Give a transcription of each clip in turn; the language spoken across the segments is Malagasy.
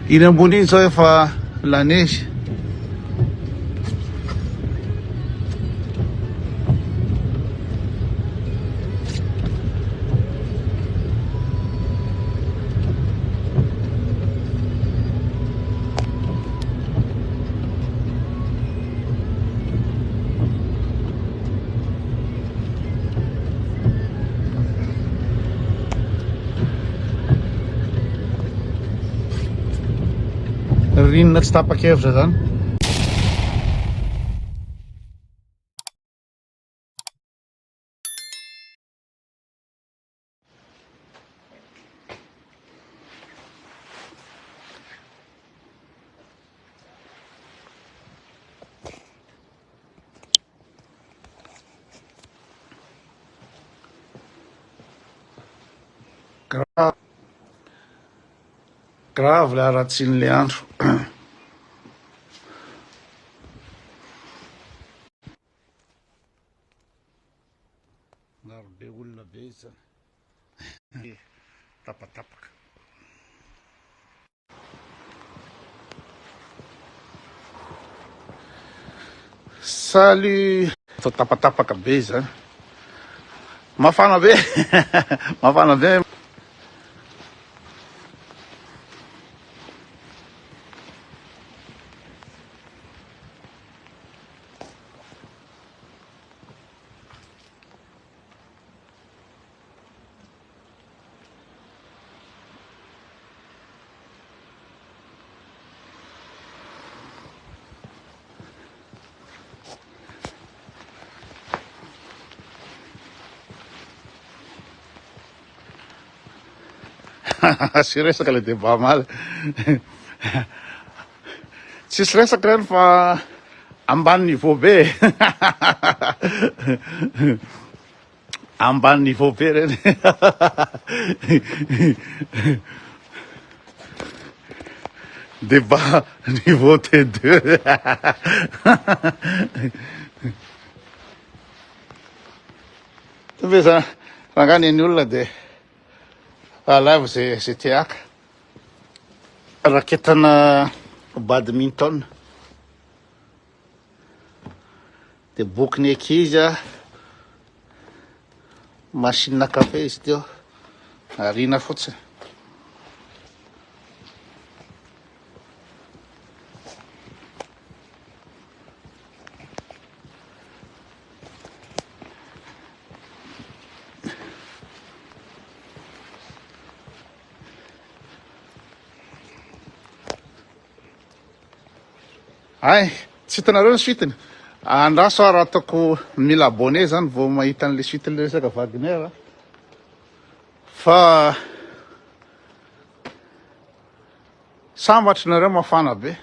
Iny ambony iny zao efa la neige. Ririnina tsy tapa-kevitra zany. Grave la rahatsin'le andro. Maro be olona be izy zany. Tapatapaka. Salut. Fa tapatapaka be izy zany. Mafana be. Mafana be. Sy resaka le débat maly. Tsisy resaka reny fa ambany niveau be. Ambany niveau be reny. Débat niveau T2. Ve zany rangany any olona de alaivo zay tiaka. Raketana badminton. De bokiny ankizy machine café izy teo. Arina fotsiny. Ay, tsy hitanareo ny suitiny. Andraso raha ataoko mila abonné zany vao mahita an'le suitiny le resaka Wagner. Fa sambatry nareo mafana be.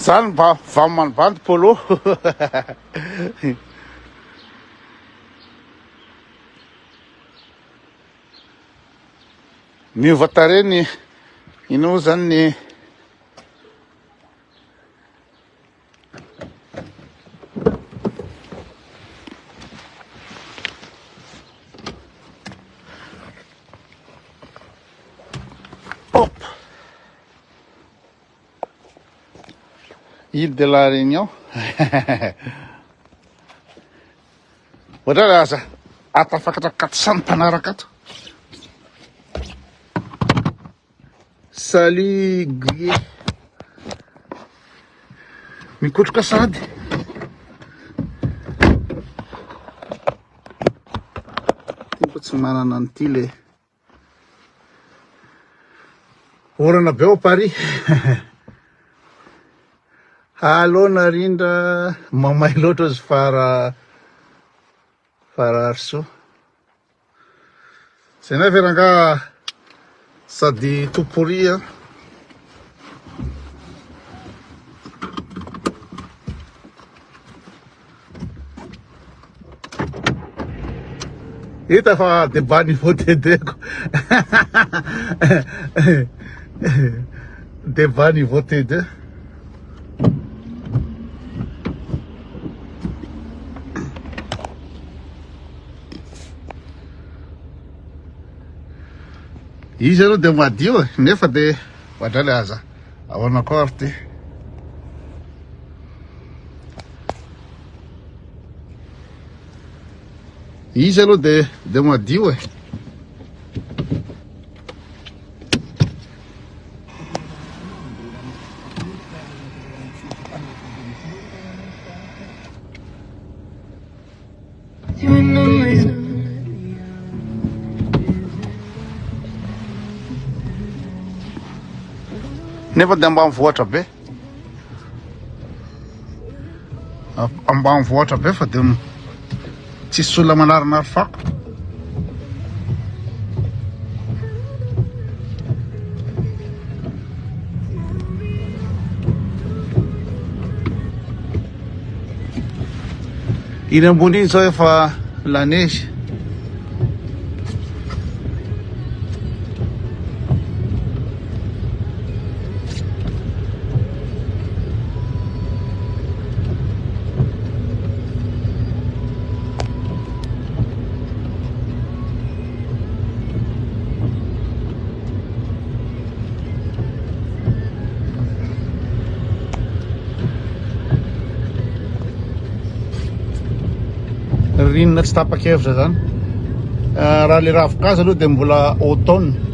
Zany mba vamanibandy polo. Miova tareny ino zany ny Île de la Réunion. Ohatra aza atafakatra 400 mpanaraka ato. Salut Guy. Mikotroka sady. Tiako tsy manana an'ity le orana be ao Paris. Allo narindra mamay loatra izy fara Arso. Zay na veranga sady toporia. Hita fa debat vote-deko. Debat vote-de. Izy aloha de madio nefa de ohatrany aza ahoana koa ary ty. Izy aloha de madio e. Nefa de ambanivohitra be. Ambanivohitra be fa de tsisy olona manarinary fako. Iny ambony iny zao efa la neige. Rinona tsy tapa-kevitra zany. Raha le ravin-kazo aloha de mbola automne.